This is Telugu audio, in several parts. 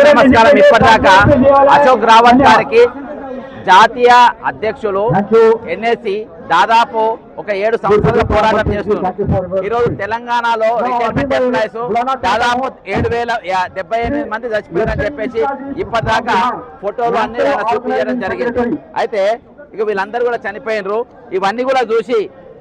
నమస్కారం. ఇప్పటిదాకా అశోక్ రావత్ గారికి జాతీయ అధ్యక్షులు ఎన్ఎస్సి దాదాపు ఒక 7 సంవత్సరాల పోరాటం చేస్తున్నారు. ఈరోజు తెలంగాణలో రిటైర్మెంట్ ఎంప్లాయీస్ దాదాపు 7,078 మంది చచ్చిపోయారని చెప్పేసి ఇప్పటిదాకా ఫోటోలు అన్ని చూపించడం జరిగింది. అయితే ఇక వీళ్ళందరూ కూడా చనిపోయినరు. ఇవన్నీ కూడా చూసి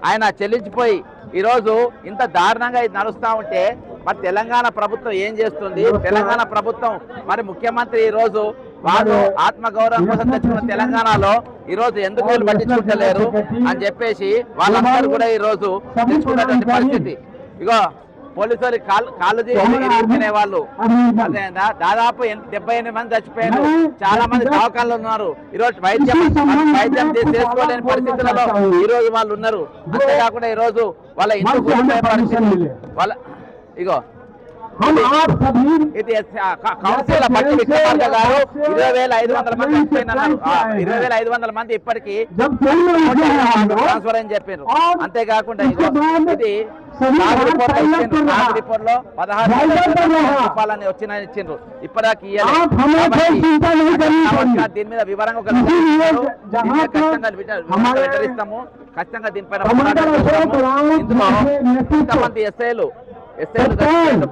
ఆయన చెల్లించిపోయి ఈరోజు ఇంత దారుణంగా ఇది నడుస్తూ ఉంటే మరి తెలంగాణ ప్రభుత్వం ఏం చేస్తుంది? తెలంగాణ ప్రభుత్వం మరి ముఖ్యమంత్రి ఈరోజు వాళ్ళు ఆత్మగౌరవం కోసం తెచ్చుకున్న తెలంగాణలో ఈరోజు ఎందుకు వీళ్ళు పట్టించుకుంటలేరు అని చెప్పేసి వాళ్ళందరూ కూడా ఈరోజు తెచ్చుకున్నటువంటి పరిస్థితి. ఇగో పోలీసు వాళ్ళకి కాళ్ళు తీసుకునే వాళ్ళు దాదాపు 78 మంది చచ్చిపోయారు. చాలా మంది దవాఖానలు ఉన్నారు. ఈరోజు వైద్యం చేసుకోలేని పరిస్థితులలో ఈరోజు వాళ్ళు ఉన్నారు. అంతేకాకుండా ఈరోజు వాళ్ళ ఇంట్లో కూలిపోయే పరిస్థితి. వాళ్ళ ఇగో ఇది కౌన్సిల్ బట్టి విక్రమార్క గారు 20,500 మంది చచ్చిపోయినారు. 20,500 మంది ఇప్పటికీ ట్రాన్స్ఫర్ అని చెప్పారు. అంతేకాకుండా ఇది రిపోర్ట్ లో 16 రూపాయలని వచ్చినాయని ఇచ్చిండ్రు. ఇప్పటిదాకా దీని మీద వివరంగా వివరిస్తాము. ఖచ్చితంగా దీనిపైన ఇంతమంది ఎస్ఐలు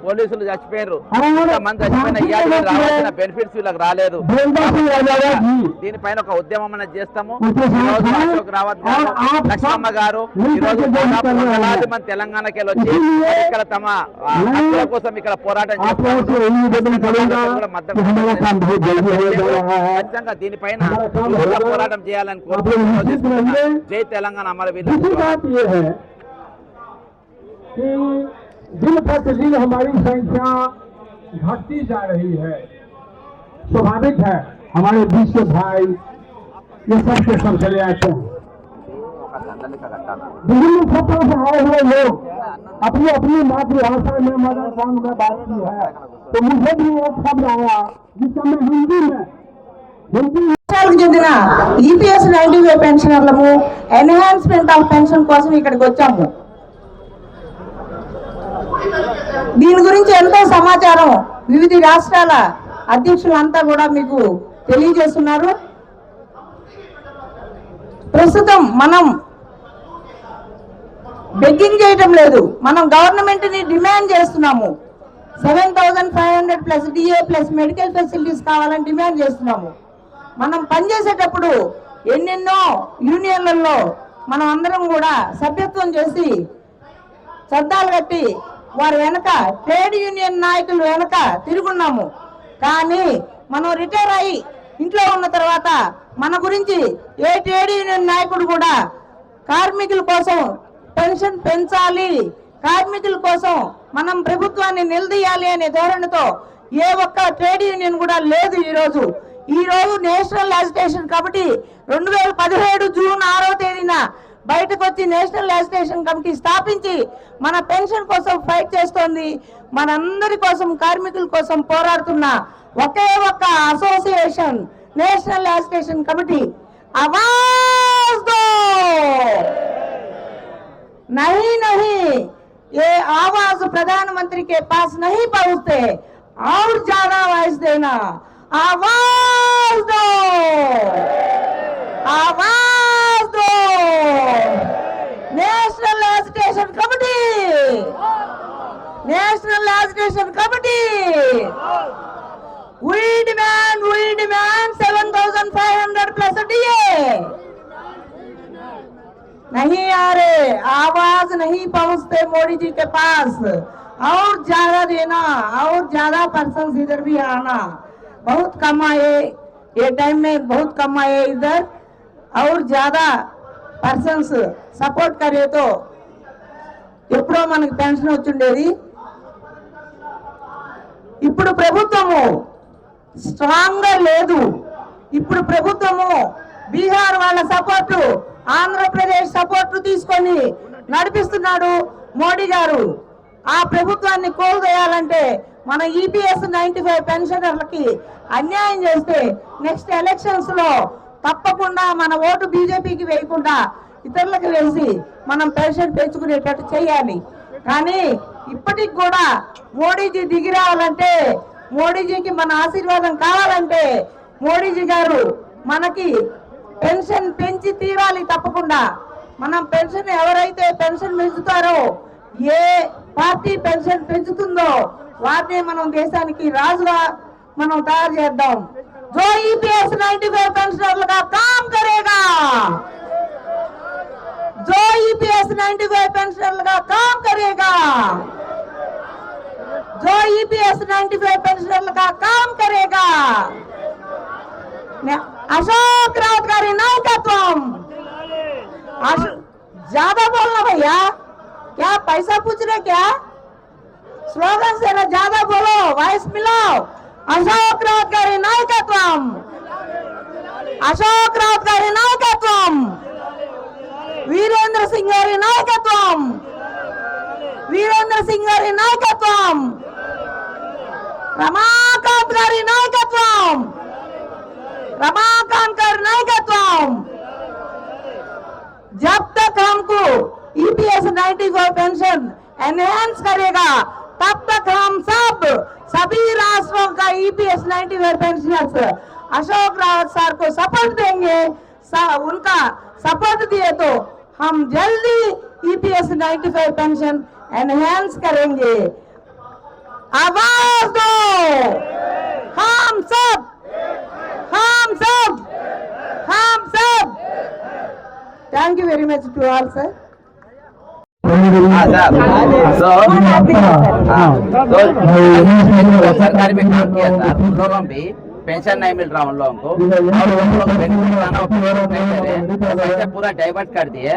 పోలీసులు చచ్చిపోయారు. ఇంతమంది చచ్చిపోయిన రావాల్సిన బెనిఫిట్స్ వీళ్ళకి రాలేదు. దీనిపైన ఒక ఉద్యమం అనేది చేస్తాము. ఈరోజు అశోక్ రావత్ గారు, లక్ష్మమ్మ గారు ఈరోజు దాదాపు 100,000 మంది తెలంగాణకి వచ్చి ఇక్కడ తమ హక్కుల కోసం ఇక్కడ పోరాటం చేస్తారు. ఖచ్చితంగా దీనిపైన పోరాటం చేయాలని కోరుకుంటున్నాం. జై తెలంగాణ అమర వీరులు. दिन प्रतिदिन हमारी संख्या घटती जा रही है। स्वाभाविक है, हमारे बीच के भाई ये सबके सब चले आते हैं। विभिन्न क्षेत्रों से आए हुए लोग अपनी अपनी मातृभाषा में मदर टंग में बात की है। तो मुझे भी एक शब्द आया जिसका मैं हिंदी చెందిన ఈపీఎస్ 95 పెన్షనర్లము ఎన్హాన్స్మెంట్ ఆఫ్ పెన్షన్ కోసం ఇక్కడికి వచ్చాము. దీని గురించి ఎంతో సమాచారం వివిధ రాష్ట్రాల అధ్యక్షులంతా కూడా మీకు తెలియజేస్తున్నారు. ప్రస్తుతం మనం బెగ్గింగ్ చేయటం లేదు, మనం గవర్నమెంట్ ని డిమాండ్ చేస్తున్నాము. 7,500 plus DA plus medical facilities కావాలని డిమాండ్ చేస్తున్నాము. మనం పనిచేసేటప్పుడు ఎన్నెన్నో యూనియన్లలో మనం అందరం కూడా సభ్యత్వం చేసి చందాలు కట్టి వారి వెనక ట్రేడ్ యూనియన్ నాయకులు వెనక తిరుగున్నాము. కానీ మనం రిటైర్ అయ్యి ఇంట్లో ఉన్న తర్వాత మన గురించి ఏ ట్రేడ్ యూనియన్ నాయకుడు కూడా కార్మికుల కోసం పెన్షన్ పెంచాలి, కార్మికుల కోసం మనం ప్రభుత్వాన్ని నిలదీయాలి అనే ధోరణితో ఏ ఒక్క ట్రేడ్ యూనియన్ కూడా లేదు. ఈ రోజు నేషనల్ అజిటేషన్ కమిటీ 2017 జూన్ 6వ తేదీన బయటకు వచ్చి నేషనల్ అజిటేషన్ కమిటీ స్థాపించి మన పెన్షన్ కోసం ఫైట్ చేస్తోంది. మనందరి కోసం, కార్మికుల కోసం పోరాడుతున్న ఒకే ఒక్క అసోసియేషన్ నేషనల్ అజిటేషన్ కమిటీ. आवाज दो, नहीं ये आवाज प्रधानमंत्री के पास नहीं पहुंचते, और ज्यादा आवाज देना. आवाज दो, आवाज दो. National education committee, national education committee. We demand 7,500 plus DA. नहीं आ रहे, आवाज नहीं पहुंचते मोदी जी के पास. और ज्यादा देना, और ज्यादा पर्सन इधर भी आना. बहुत कम आए ये टाइम में, बहुत कम आए इधर. और ज्यादा పర్సన్స్ సపోర్ట్ కరేతో ఎప్పుడో మనకి పెన్షన్ వచ్చిండేది. ఇప్పుడు ప్రభుత్వము స్ట్రాంగ్ గా లేదు. ఇప్పుడు ప్రభుత్వము బీహార్ వాళ్ళ సపోర్టు, ఆంధ్రప్రదేశ్ సపోర్టు తీసుకొని నడిపిస్తున్నాడు మోడీ గారు. ఆ ప్రభుత్వాన్ని కోల్దేయాలంటే మన ఈపీఎస్ 95 పెన్షనర్లకి అన్యాయం చేస్తే నెక్స్ట్ ఎలక్షన్స్ లో తప్పకుండా మన ఓటు బీజేపీకి వేయకుండా ఇతరులకు వేసి మనం పెన్షన్ పెంచుకునేటట్టు చేయాలి. కానీ ఇప్పటికి కూడా మోడీజీ దిగి రావాలంటే, మోడీజీకి మన ఆశీర్వాదం కావాలంటే మోడీజీ గారు మనకి పెన్షన్ పెంచి తీరాలి తప్పకుండా. మనం పెన్షన్ ఎవరైతే పెన్షన్ పెంచుతారో, ఏ పార్టీ పెన్షన్ పెంచుతుందో వారినే మనం దేశానికి రాజుగా మనం తయారు చేద్దాం. जो ईपीएस 95 पेंशनर का काम करेगा, जो ईपीएस 95 पेंशनर का काम करेगा, जो ईपीएस 95 पेंशनर का काम करेगा, अशोक राउत गारी नायकत्वम। ज्यादा बोलना भैया, क्या पैसा पूछ रहे क्या? स्लोगन से ना ज्यादा बोलो, वॉइस मिलाओ। अशोक राउत गारी नायकत्वम, अशोक राउत गारी नायकत्वम, वीरेंद्र सिंह गारी नायकत्वम, वीरेंद्र सिंह गारी नायकत्वम, रमाकांत गारी नायकत्वम, रमाकांत गारी नायकत्वम। जब तक हमको ईपीएस 95 पेंशन एनहांस करेगा, तब तक हम सभी राष्ट्रों का EPS 95 pensioners Ashok Rawat sir को सपोर्ट देंगे। उनका सपोर्ट दिए तो हम जल्दी ईपीएस 95 पेंशन एनहांस करेंगे। आवाज दो, हम सब, हम सब, हम सब। Thank you very much to all sir. सरकारी में काम किया सर, उन लोगों भी पेंशन नहीं मिल रहा उन लोगों को, और उन लोग पैसे पूरा डाइवर्ट कर दिए।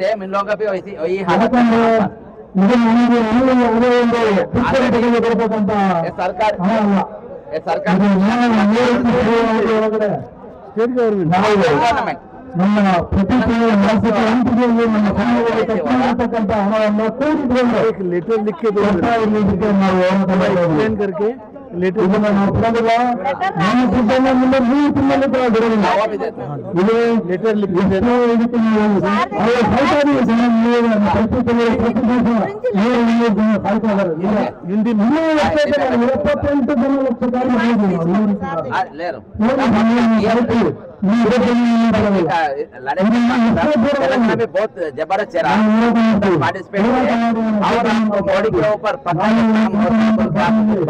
सेम इन लोगों का भी वही हालत है। सरकार स्टेट गवर्नमेंट ನಮ್ಮ ಪ್ರತಿ लेटर लिख के एक्सप्लेन करके लेटर लेटर लिख हिंदी में बहुत जबरदस्त चेहरा पार्टिसिपेट और आपको बॉडी के ऊपर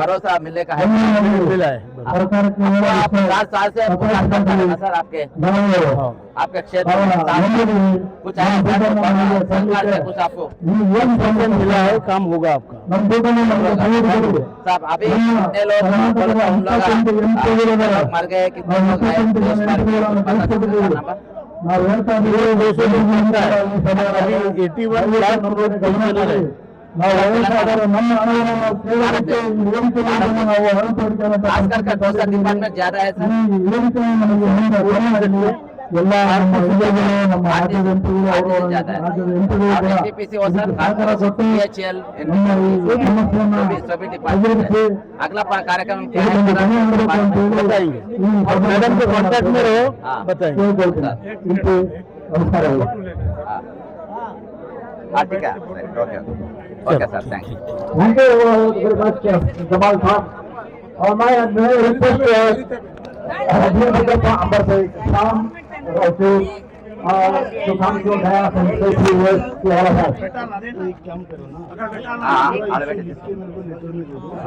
भरोसा मिलने का है। मिला है आप 7 साल से सर आपके क्षेत्र में कुछ सरकार से कुछ आपको मिला है, काम होगा आपका। साहब अभी कितने लोग मर गए, कितने लोग ನಾವು ಹೇಳ್ತಾ ಇದ್ದೀವಿ 81 लाख करोड़ ಚಲನೆ ನಾವು ಹೇಳ್ತಾ ಇದ್ದಾರೆ ನಮ್ಮ ಹಣವನ್ನು ನಾವು ಕೇಳೋದಕ್ಕೆ ವೇದಿಕೆಯನ್ನು ನಾವು ಹೊರತುಪಡಿಸುವಂತ डिपार्टमेंट जा रहा है सर। ವೇದಿಕೆಯನ್ನು ನಮಗೆ ಮುಂದೆ ಕೊಡೋದಕ್ಕೆ ಎಲ್ಲ ನಮ್ಮ ಜಿಲ್ಲೆಗಳು ನಮ್ಮ ರಾಜ್ಯದ ಎಂಪಿಗಳು ರಾಜ್ಯದ ಎಂಪಿಗಳು सभी डिपार्टमेंट अगला कार्यक्रम क्या है बताएंगे। मैडम के कॉन्टैक्ट में रहो, बताएंगे। ठीक है, okay okay sir, thank you. Thank you very much Jamal Khan. और मैं रिक्वेस्ट अंबर से शाम जो काम जो है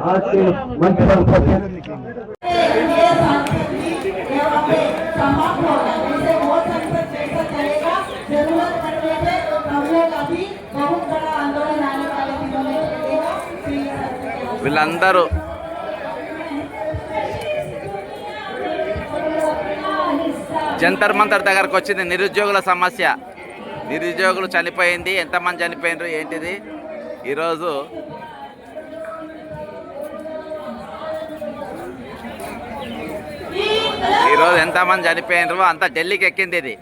आज के मंच पर వీళ్ళందరూ జంతర్ మంతర్ దగ్గరకు వచ్చింది నిరుద్యోగుల సమస్య. నిరుద్యోగులు చనిపోయింది, ఎంతమంది చనిపోయినారు ఏంటిది ఈరోజు ఎంతమంది చనిపోయినారు అంతా ఢిల్లీకి ఎక్కింది. ఇది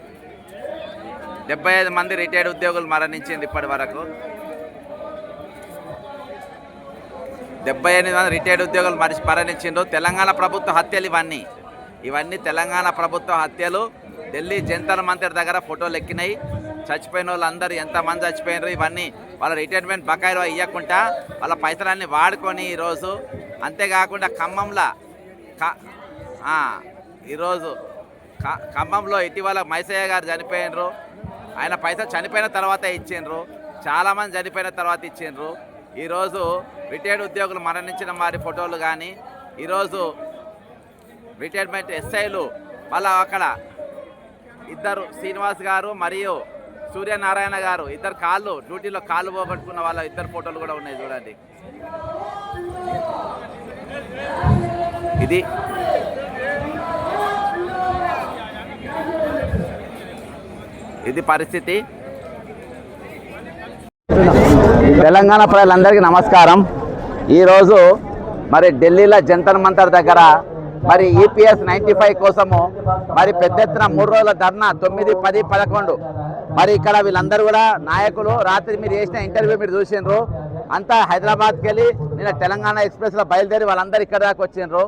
75 మంది రిటైర్డ్ ఉద్యోగులు మరణించింది ఇప్పటి వరకు. 78 మంది రిటైర్డ్ ఉద్యోగులు మరణించిండ్రు. తెలంగాణ ప్రభుత్వ హత్యలు ఇవన్నీ తెలంగాణ ప్రభుత్వ హత్యలు. ఢిల్లీ జంతర్ మంతర్ దగ్గర ఫోటోలు ఎక్కినాయి. చచ్చిపోయిన వాళ్ళందరూ ఎంతమంది చచ్చిపోయినారు ఇవన్నీ వాళ్ళ రిటైర్మెంట్ బకాయిలు ఇవ్వకుండా వాళ్ళ పైసలన్నీ వాడుకొని ఈరోజు, అంతేకాకుండా ఈరోజు ఖమ్మంలో ఇటీవల మైసయ్య గారు చనిపోయినరు. ఆయన పైసలు చనిపోయిన తర్వాత ఇచ్చిండ్రు, చాలామంది చనిపోయిన తర్వాత ఇచ్చిండ్రు. ఈరోజు రిటైర్డ్ ఉద్యోగులు మరణించిన వారి ఫోటోలు కానీ, ఈరోజు రిటైర్మెంట్ ఎస్ఐలు వాళ్ళ అక్కడ ఇద్దరు శ్రీనివాస్ గారు మరియు సూర్యనారాయణ గారు ఇద్దరు డ్యూటీలో కాళ్ళు పోగొట్టుకున్న వాళ్ళ ఇద్దరు ఫోటోలు కూడా ఉన్నాయి చూడండి. ఇది పరిస్థితి. తెలంగాణ ప్రజలందరికీ నమస్కారం. ఈరోజు మరి ఢిల్లీలో జంతర్ మంతర్ దగ్గర మరి EPS 95 కోసము మరి పెద్ద ఎత్తున 3 రోజుల ధర్నా 9, 10, 11 మరి ఇక్కడ వీళ్ళందరూ కూడా నాయకులు. రాత్రి మీరు చేసిన ఇంటర్వ్యూ మీరు చూసిండ్రు. అంతా హైదరాబాద్కి వెళ్ళి నిన్న తెలంగాణ ఎక్స్ప్రెస్లో బయలుదేరి వాళ్ళందరూ ఇక్కడ దాకా వచ్చిండ్రు.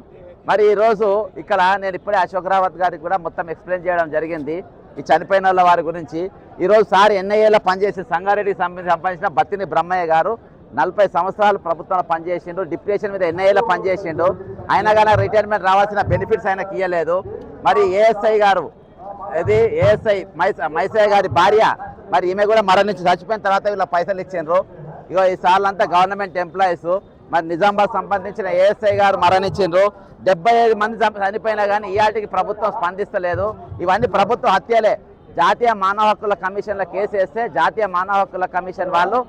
మరి ఈరోజు ఇక్కడ నేను ఇప్పుడే అశోక్ రావత్ గారికి కూడా మొత్తం ఎక్స్ప్లెయిన్ చేయడం జరిగింది ఈ చనిపోయిన వాళ్ళ వారి గురించి. ఈరోజు సార్ NIAలో పనిచేసి సంగారెడ్డికి సంబంధించిన బత్తిని బ్రహ్మయ్య గారు 40 సంవత్సరాలు ప్రభుత్వంలో పనిచేసిండు. డిప్రెషన్ మీద NIAలో పనిచేసిండు. అయినా కానీ రిటైర్మెంట్ రావాల్సిన బెనిఫిట్స్ ఆయనకి ఇవ్వలేదు. మరి ASI గారు, ఇది ASI మైసయ్య గారి భార్య, మరి ఈమె కూడా మరణించి చచ్చిపోయిన తర్వాత వీళ్ళ పైసలు ఇచ్చిండ్రు. ఇగో ఈ సార్లంతా గవర్నమెంట్ ఎంప్లాయీస్. మరి నిజామాబాద్ సంబంధించిన ASI గారు మరణించిండ్రు. 75 మంది చనిపోయినా కానీ ఈయాటికి ప్రభుత్వం స్పందిస్తలేదు. ఇవన్నీ ప్రభుత్వ హత్యలే. జాతీయ మానవ హక్కుల కమిషన్ల కేసు వేస్తే జాతీయ మానవ హక్కుల కమిషన్ వాళ్ళు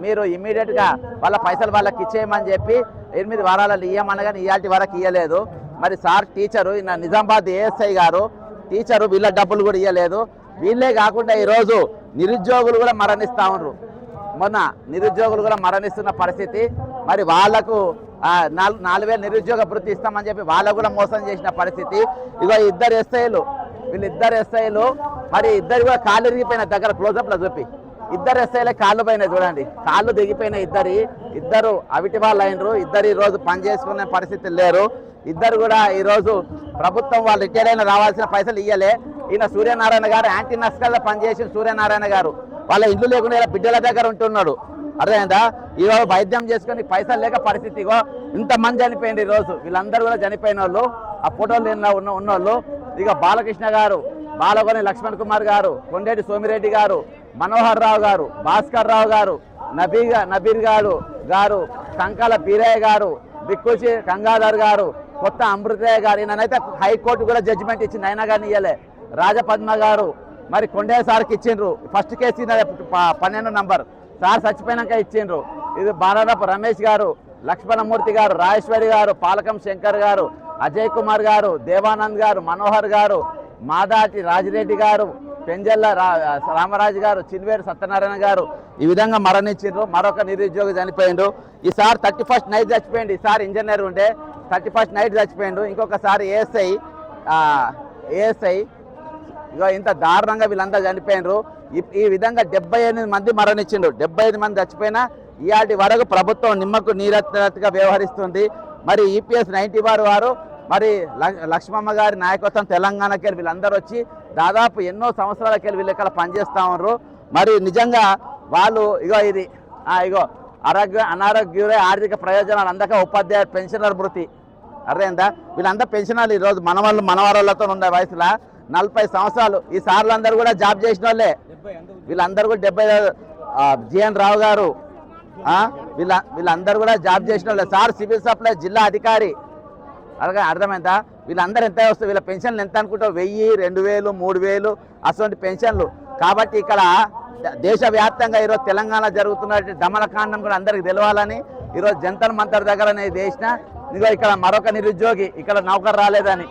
మీరు ఇమ్మీడియట్గా వాళ్ళ పైసలు వాళ్ళకి ఇచ్చేయమని చెప్పి 8 వారాలలో ఇవ్వమని కానీ ఇయాటి వరకు ఇవ్వలేదు. మరి సార్ టీచరు నిజామాబాద్ ASI గారు టీచరు వీళ్ళ డబ్బులు కూడా ఇవ్వలేదు. వీళ్ళే కాకుండా ఈరోజు నిరుద్యోగులు కూడా మరణిస్తూ ఉన్నారు. మొన్న నిరుద్యోగులు కూడా మరణిస్తున్న పరిస్థితి. మరి వాళ్లకు 4,000 నిరుద్యోగ వృత్తి ఇస్తామని చెప్పి వాళ్ళకు కూడా మోసం చేసిన పరిస్థితి. ఇగో వీళ్ళిద్దరు ఎస్ఐలు మరి ఇద్దరు కూడా కాళ్ళు దిగిపోయిన దగ్గర క్లోజప్లో చూపి ఇద్దరు ఎస్ఐలే కాళ్ళు పైన చూడండి, కాళ్ళు దిగిపోయిన ఇద్దరు అవిటి వాళ్ళు అయినరు. ఇద్దరు ఈరోజు పనిచేసుకునే పరిస్థితి లేరు. ఇద్దరు కూడా ఈరోజు ప్రభుత్వం వాళ్ళు రిటైర్ అయిన రావాల్సిన పైసలు ఇవ్వలే. ఈయన సూర్యనారాయణ గారు యాంటీ నస్కల్లో పనిచేసిన సూర్యనారాయణ గారు వాళ్ళ ఇల్లు లేకుండా ఇలా బిడ్డల దగ్గర ఉంటున్నాడు. అర్థమైందా? ఈరోజు వైద్యం చేసుకొని పైసలు లేక పరిస్థితి. ఇగో ఇంతమంది చనిపోయింది ఈరోజు. వీళ్ళందరూ కూడా చనిపోయిన వాళ్ళు, ఆ ఫోటోలు ఉన్నోళ్ళు. ఇక బాలకృష్ణ గారు, బాలగొని లక్ష్మణ్ కుమార్ గారు, కొండేటి సోమిరెడ్డి గారు, మనోహర్ రావు గారు, భాస్కర్ రావు గారు, నబీర్ గారు, సంకాల పీరయ్య గారు, బిక్కుచి గంగాధర్ గారు, కొత్త అమృతయ్య గారు. ఈయనైతే హైకోర్టు కూడా జడ్జిమెంట్ ఇచ్చింది, అయినా కానీ ఇవ్వలే. రాజపద్మ గారు మరి కొండే సార్కి ఇచ్చిండ్రు. ఫస్ట్ కేసు 12 నంబర్ సార్ చచ్చిపోయినాక ఇచ్చిండ్రు. ఇది బాలరపు రమేష్ గారు, లక్ష్మణమూర్తి గారు, రాజేశ్వరి గారు, పాలకం శంకర్ గారు, అజయ్ కుమార్ గారు, దేవానంద్ గారు, మనోహర్ గారు, మాదాటి రాజిరెడ్డి గారు, పెంజల్ల రామరాజు గారు, చిన్వేరు సత్యనారాయణ గారు ఈ విధంగా మరణించిండ్రు. మరొక నిరుద్యోగి చనిపోయిండు. ఈసారి 31st నైట్ చచ్చిపోయింది. ఈసారి ఇంజనీర్ ఉండే 31st నైట్ చచ్చిపోయిండు. ఇంకొకసారి ASI ఇక ఇంత దారుణంగా వీళ్ళంతా చనిపోయినరు. ఈ విధంగా 78 మంది మరణించిండు. 75 మంది చచ్చిపోయినా ఇయాటి వరకు ప్రభుత్వం నిమ్మకు నీరెత్తినట్టుగా వ్యవహరిస్తుంది. మరి EPS 90 వారు మరి లక్ష్మమ్మ గారి నాయకత్వం తెలంగాణకి వీళ్ళందరూ వచ్చి దాదాపు ఎన్నో సంవత్సరాలకి వీళ్ళు ఇక్కడ పనిచేస్తూ ఉన్నారు. మరి నిజంగా వాళ్ళు అనారోగ్య ఆర్థిక ప్రయోజనాలు అందక ఉపాధ్యాయ పెన్షనర్ వృత్తి అర్థమైందా? వీళ్ళంతా పెన్షనర్లు ఈరోజు మనవరాళ్ళతో ఉండే వయసులో 40 సంవత్సరాలు. ఈ సార్లందరూ కూడా జాబ్ చేసిన వాళ్ళే. వీళ్ళందరూ కూడా 70 GN రావు గారు వీళ్ళందరూ కూడా జాబ్ చేసిన వాళ్ళే. సార్ సివిల్ సప్లై జిల్లా అధికారి. అర్థమైందా? వీళ్ళందరూ ఎంత వస్తుంది? వీళ్ళ పెన్షన్లు ఎంత అనుకుంటారు? 1000, 2000, 3000 అటువంటి పెన్షన్లు. కాబట్టి ఇక్కడ దేశవ్యాప్తంగా ఈరోజు తెలంగాణ జరుగుతున్న దమనకాండం కూడా అందరికి తెలవాలని ఈరోజు జంతర్ మంతర్ దగ్గర నేను చేసిన. ఇగో ఇక్కడ మరొక నిరుద్యోగి ఇక్కడ నౌకరు రాలేదని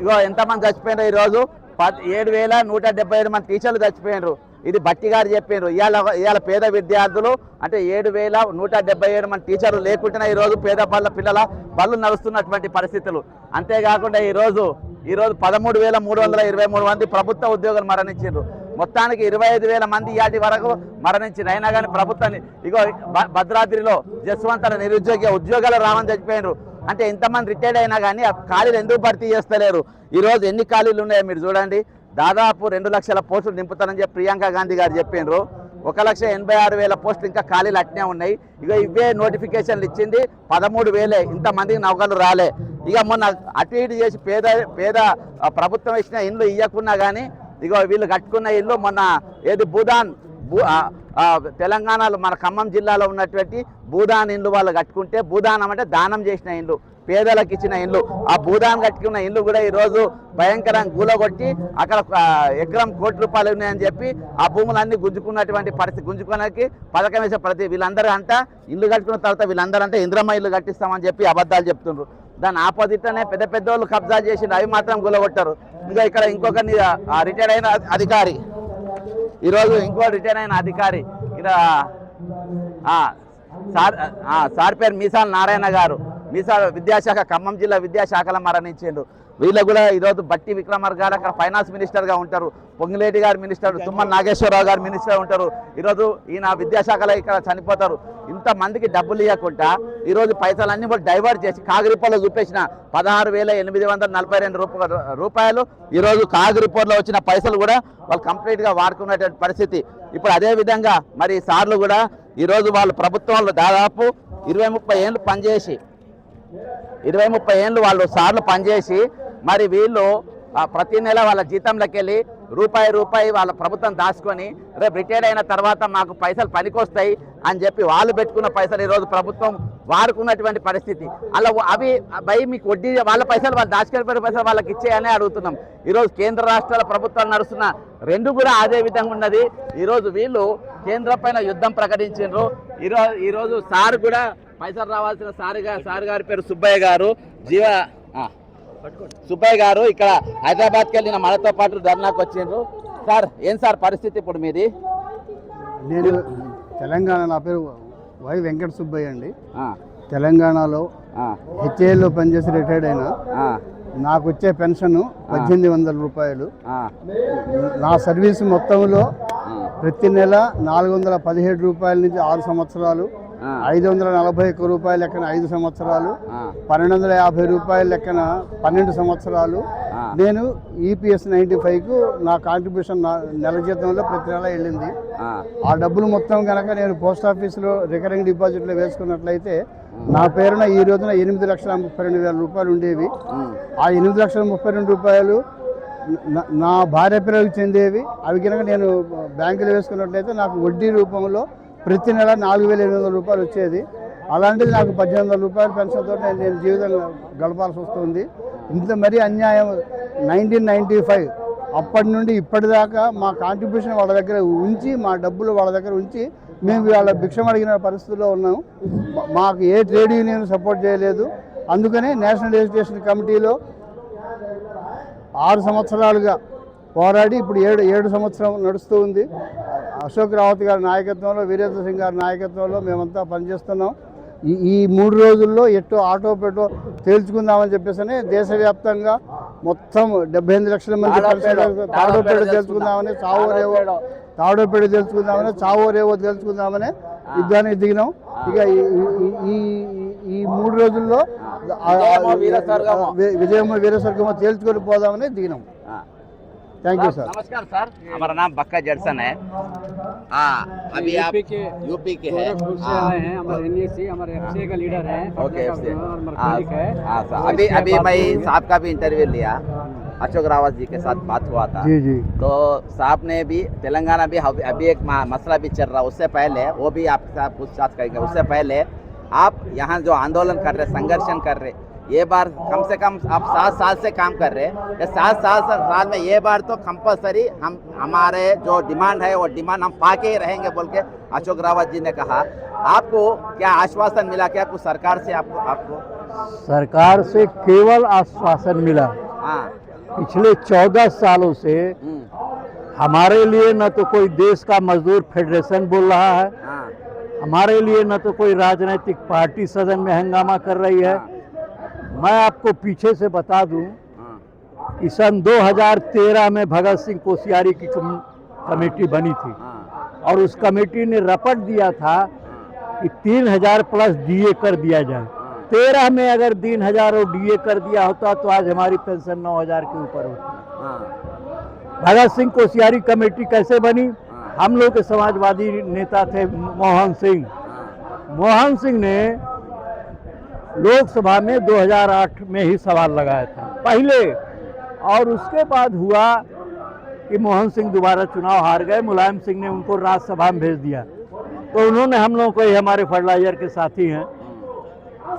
ఇగో ఎంతమంది చచ్చిపోయినారు. ఈరోజు 7,177 మంది టీచర్లు చచ్చిపోయినారు. ఇది బట్టి గారు చెప్పారు. ఇవాళ పేద విద్యార్థులు అంటే 7,177 మంది టీచర్లు లేకుండానే ఈరోజు పేద పిల్లల బళ్ళు నడుస్తున్నటువంటి పరిస్థితులు. అంతేకాకుండా ఈరోజు 13,323 మంది ప్రభుత్వ ఉద్యోగులు మరణించారు. మొత్తానికి 25,000 మంది ఇయాటి వరకు మరణించారు. అయినా కానీ ప్రభుత్వాన్ని ఇగో భద్రాద్రిలో జస్వంతల నిరుద్యోగ ఉద్యోగాలు రావని చచ్చిపోయినారు. అంటే ఎంతమంది రిటైర్డ్ అయినా కానీ ఆ ఖాళీలు ఎందుకు భర్తీ చేస్తలేరు? ఈరోజు ఎన్ని ఖాళీలు ఉన్నాయో మీరు చూడండి. దాదాపు 2 లక్షల పోస్టులు నింపుతానని చెప్పి ప్రియాంక గాంధీ గారు చెప్పిండ్రు. 1,86,000 పోస్టులు ఇంకా ఖాళీలు అట్నే ఉన్నాయి. ఇక ఇవే నోటిఫికేషన్లు ఇచ్చింది 13,000. ఇంతమందికి నౌకలు రాలే. ఇక మొన్న అటు ఇటు చేసి పేద ప్రభుత్వం ఇచ్చిన ఇండ్లు ఇవ్వకున్నా కానీ ఇక వీళ్ళు కట్టుకున్న ఇల్లు మొన్న ఏది తెలంగాణలో మన ఖమ్మం జిల్లాలో ఉన్నటువంటి భూదాన్ ఇండ్లు వాళ్ళు కట్టుకుంటే, భూదానం అంటే దానం చేసిన ఇండ్లు, పేదలకు ఇచ్చిన ఇండ్లు, ఆ భూదాన్ కట్టుకున్న ఇండ్లు కూడా ఈరోజు భయంకరంగా కూలగొట్టి అక్కడ ఎకరం ₹1,00,00,000 ఉన్నాయని చెప్పి ఆ భూములన్నీ గుంజుకున్నటువంటి పరిస్థితి. గుంజుకోవడానికి పథకం వేసే వీళ్ళందరూ అంట ఇల్లు కట్టుకున్న తర్వాత వీళ్ళందరూ అంటే ఇంద్రమ్మ ఇల్లు కట్టిస్తామని చెప్పి అబద్ధాలు చెప్తుండ్రు. దాని ఆపోజిట్లోనే పెద్ద వాళ్ళు కబ్జా చేసి అవి మాత్రం కూలగొట్టారు. ఇంకా ఇక్కడ ఇంకొక రిటైర్ అయిన అధికారి, ఈరోజు ఇంకో రిటైర్ అయిన అధికారి ఇక్కడ సార్ పేరు మీసాల నారాయణ గారు, విద్యాశాఖ ఖమ్మం జిల్లా విద్యాశాఖలో మరణించిండు. వీళ్ళకు కూడా ఈరోజు బట్టి విక్రమార్క గారు అక్కడ ఫైనాన్స్ మినిస్టర్గా ఉంటారు, పొంగిలేటి గారు మినిస్టర్, తుమ్మల నాగేశ్వరరావు గారు మినిస్టర్ ఉంటారు. ఈరోజు ఈయన విద్యాశాఖలో ఇక్కడ చనిపోతారు. ఇంతమందికి డబ్బులు ఇవ్వకుండా ఈరోజు పైసలన్నీ కూడా డైవర్ట్ చేసి కాగిరిపోలో చూపేసిన 16,842 రూపాయలు ఈరోజు కాగిరిపోలో వచ్చిన పైసలు కూడా వాళ్ళు కంప్లీట్గా వాడుకునేటువంటి పరిస్థితి. ఇప్పుడు అదేవిధంగా మరి సార్లు కూడా ఈరోజు వాళ్ళు ప్రభుత్వంలో దాదాపు 20-30 ఏళ్ళు పనిచేసి 20-30 ఏళ్ళు వాళ్ళు సార్లు పనిచేసి మరి వీళ్ళు ప్రతి నెల వాళ్ళ జీతంలోకి వెళ్ళి రూపాయి వాళ్ళ ప్రభుత్వం దాచుకొని రేపు రిటైర్డ్ అయిన తర్వాత మాకు పైసలు పనికొస్తాయి అని చెప్పి వాళ్ళు పెట్టుకున్న పైసలు ఈరోజు ప్రభుత్వం వాడుకున్నటువంటి పరిస్థితి. అలా అవి మీకు వడ్డీ వాళ్ళ పైసలు వాళ్ళు దాచుకెళ్ళిపోయిన పైసలు వాళ్ళకి ఇచ్చేయనే అడుగుతున్నాం. ఈరోజు కేంద్ర రాష్ట్రాల ప్రభుత్వాలు నడుస్తున్న రెండు కూడా అదే విధంగా ఉన్నది. ఈరోజు వీళ్ళు కేంద్రం పైన యుద్ధం ప్రకటించారు. ఈరోజు సార్ కూడా పైసలు రావాల్సిన సార్ గారి పేరు సుబ్బయ్య గారు, సుబ్బయ్య గారు ఇక్కడ హైదరాబాద్కి వెళ్ళిన మనతో పాటు ధర్నాకు వచ్చిండ్రు. సార్ ఏం సార్ పరిస్థితి ఇప్పుడు మీది? నేను తెలంగాణ, నా పేరు వై వెంకట సుబ్బయ్య అండి. తెలంగాణలో హెచ్ఏఎల్లో పనిచేసి రిటైర్డ్ అయినా. నాకు వచ్చే పెన్షన్ 1,800 రూపాయలు. నా సర్వీస్ మొత్తంలో ప్రతి నెల 417 రూపాయల నుంచి 6 సంవత్సరాలు, 541 రూపాయల లెక్కన 5 సంవత్సరాలు, 1,250 రూపాయల లెక్కన 12 సంవత్సరాలు. నేను ఈపీఎస్ 95కు నా కాంట్రిబ్యూషన్ నెల జీతంలో ప్రతి నెల వెళ్ళింది. ఆ డబ్బులు మొత్తం కనుక నేను పోస్ట్ ఆఫీస్లో రికరింగ్ డిపాజిట్లో వేసుకున్నట్లయితే నా పేరున ఈ రోజున 8,32,000 రూపాయలు ఉండేవి. ఆ 8,32,000 రూపాయలు నా భార్య పిల్లలకు చెందేవి. అవి కనుక నేను బ్యాంకులో వేసుకున్నట్లయితే నాకు వడ్డీ రూపంలో ప్రతి నెల 4,800 రూపాయలు వచ్చేది. అలాంటిది నాకు 1,800 రూపాయల పెన్షన్తో నేను జీవితం గడపాల్సి వస్తుంది. ఇంత మరీ అన్యాయం. 1995 అప్పటి నుండి ఇప్పటిదాకా మా కాంట్రిబ్యూషన్ వాళ్ళ దగ్గర ఉంచి, మా డబ్బులు వాళ్ళ దగ్గర ఉంచి మేము వాళ్ళ భిక్షం అడిగిన పరిస్థితుల్లో ఉన్నాము. మాకు ఏ ట్రేడ్ యూనియన్ సపోర్ట్ చేయలేదు. అందుకనే నేషనల్ ఎడ్యుకేషన్ కమిటీలో 6 సంవత్సరాలుగా పోరాడి ఇప్పుడు 7 సంవత్సరం నడుస్తూ ఉంది. అశోక్ రావత్ గారి నాయకత్వంలో, వీరేంద్ర సింగ్ గారి నాయకత్వంలో మేమంతా పనిచేస్తున్నాం. ఈ 3 రోజుల్లో ఎట్టో ఆటో పెటో తేల్చుకుందామని చెప్పేసి దేశవ్యాప్తంగా మొత్తం 78 లక్షల మంది తాడోపేట తెలుసుకుందామని, తాడోపేట తెలుసుకుందామని, చావో రేవో తెలుసుకుందామని యుద్ధానికి దిగినాం. ఇక ఈ 3 రోజుల్లో విజయమ్మ వీరస్వర్గమ తేల్చుకొని పోదామని దిగినాం. Thank you sir. नमस्कार सर, हमारा नाम बक्का जर्सन है। अभी आप यूपी के हैं? आए हैं, हमारे एनएससी, हमारे एफसीए का लीडर है। ओके, है। अभी मैं साहब का भी इंटरव्यू लिया, अशोक रावत जी के साथ बात हुआ था। जी जी। तो साहब ने भी तेलंगाना भी अभी एक मसला भी चल रहा, उससे पहले वो भी आपके साथ पूछताछ करेंगे। उससे पहले आप यहाँ जो आंदोलन कर रहे, संघर्षण कर रहे, ये बार कम से कम आप 7 साल से काम कर रहे हैं। ये 7 साल में ये बार तो कंपलसरी हमारे जो डिमांड है वो डिमांड हम पाके ही रहेंगे बोल के अशोक रावत जी ने कहा। आपको क्या आश्वासन मिला क्या कुछ सरकार से? आपको सरकार से केवल आश्वासन मिला। हाँ, पिछले 14 सालों से हमारे लिए न तो कोई देश का मजदूर फेडरेशन बोल रहा है, हाँ, हमारे लिए न तो कोई राजनीतिक पार्टी सदन में हंगामा कर रही है। मैं आपको पीछे से बता दूं कि सन 2013 में भगत सिंह कोश्यारी की कमेटी बनी थी और उस कमेटी ने रपट दिया था कि 3,000 प्लस डीए कर दिया जाए। 13 में अगर 3,000 और डीए कर दिया होता तो आज हमारी पेंशन 9,000 के ऊपर होती। भगत सिंह कोश्यारी कमेटी कैसे बनी? हम लोग के समाजवादी नेता थे मोहन सिंह। मोहन सिंह ने लोकसभा में 2008 में ही सवाल लगाया था पहले, और उसके बाद हुआ कि मोहन सिंह दोबारा चुनाव हार गए, मुलायम सिंह ने उनको राज्यसभा में भेज दिया। तो उन्होंने हम लोगों को, ये हमारे फर्टिलाइजर के साथी हैं,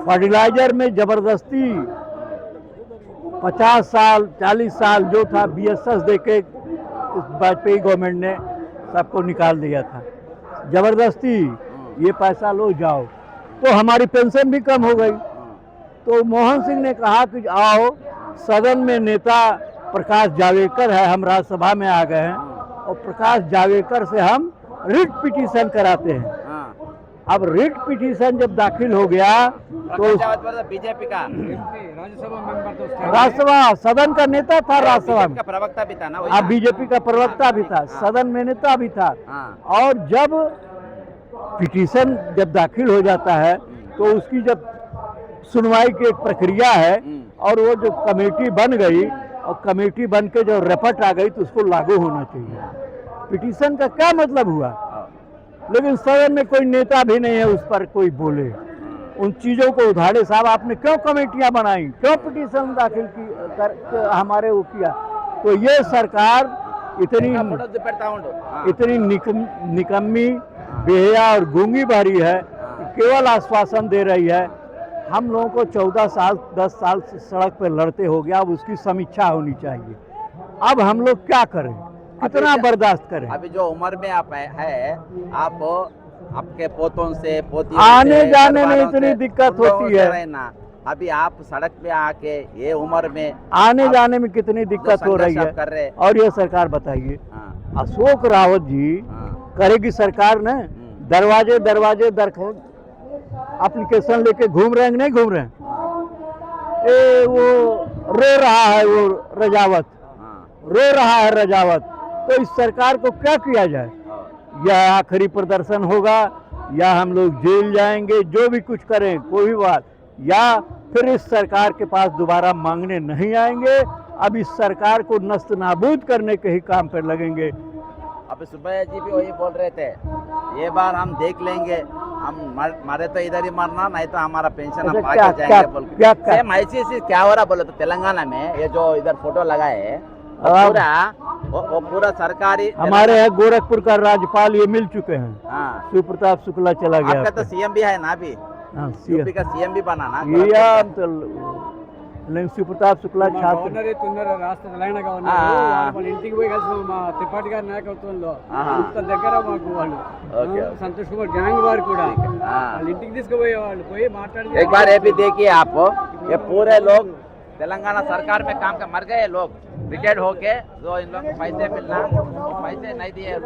फर्टिलाइजर में जबरदस्ती 50 साल 40 साल जो था BSS देके वाजपेयी गवर्नमेंट ने सबको निकाल दिया था जबरदस्ती, ये पैसा लो जाओ। तो हमारी पेंशन भी कम हो गई। तो मोहन सिंह ने कहा कि आओ, सदन में नेता प्रकाश जावड़ेकर है, हम राज्यसभा में आ गए हैं और प्रकाश जावड़ेकर से हम रिट पिटीशन कराते हैं। अब रिट पिटीशन जब दाखिल हो गया तो बीजेपी का राज्यसभा मेंबर तो उसके राज्यसभा सदन का नेता था, राज्यसभा में प्रवक्ता भी था ना, अब बीजेपी का प्रवक्ता भी था, सदन में नेता भी था। और जब पिटीशन जब दाखिल हो जाता है तो उसकी जब सुनवाई की एक प्रक्रिया है, और वो जो कमेटी बन गई और कमेटी बन के जो रिपोर्ट आ गई तो उसको लागू होना चाहिए। पिटीशन का क्या मतलब हुआ? लेकिन सदन में कोई नेता भी नहीं है उस पर कोई बोले, उन चीज़ों को उधारे। साहब आपने क्यों कमेटियां बनाई, क्यों पिटीशन दाखिल की हमारे वो किया? तो ये सरकार इतनी निकम्मी, बेहया और गूंगी भरी है कि केवल आश्वासन दे रही है। हम लोगों को 14 साल 10 साल से सड़क पर लड़ते हो गया, अब उसकी समीक्षा होनी चाहिए। अब हम लोग क्या करें, कितना बर्दाश्त करें? अभी जो उम्र में आप है, आप आपके पोतों से आने जाने में इतनी दिक्कत होती है ना, अभी आप सड़क पे आके ये उम्र में आने जाने में कितनी दिक्कत हो रही है। कर रहे। और ये सरकार बताइए, अशोक रावत जी करेगी सरकार ने? दरवाजे दरवाजे एप्लीकेशन लेके घूम रहे हैं, नहीं घूम रहे हैं? वो रो रहा है, वो रजावत रो रहा है रजावत। तो इस सरकार को क्या किया जाए? या आखिरी प्रदर्शन होगा, या हम लोग जेल जाएंगे, जो भी कुछ करें कोई भी बात, या फिर इस सरकार के पास दोबारा मांगने नहीं आएंगे। अब इस सरकार को नस्त नाबूद करने के ही काम पर लगेंगे। अब सुब्बैया जी भी वही बोल रहे थे, ये बार हम देख लेंगे, हम मारे तो इधर ही मरना, नहीं तो हमारा पेंशन हम पाके जाएंगे बोल के। सेम ऐसी क्या हो रहा बोले तो तेलंगाना में ये जो इधर फोटो लगाए है वो पूरा सरकारी। हमारे यहाँ गोरखपुर का राज्यपाल ये मिल चुके हैं, शिव प्रताप शुक्ला चला गया। आपका तो सीएम भी है ना, अभी यूपी का सीएम भी बना ना। लेकिन शिव प्रताप शुक्ला छात्र రాష్ట్ర తెలంగాణగా ఉన్నారు. వాళ్ళ ఇంటికి పోయి కలిసి మా త్రిపాఠి గారి నాయకత్వంలో ఇంత దగ్గర మాకు వాళ్ళు సంతోష్ కుమార్ గ్యాంగ్ వారు కూడా వాళ్ళ ఇంటికి తీసుకుపోయేవాళ్ళు, పోయి మాట్లాడి एक बार ये भी देखिए आप, ये पूरे लोग तेलंगाना सरकार में काम कर मर गए लोग, रिटायर्ड होके, जो इन लोगों को पैसे मिलना वो पैसे नहीं दिए।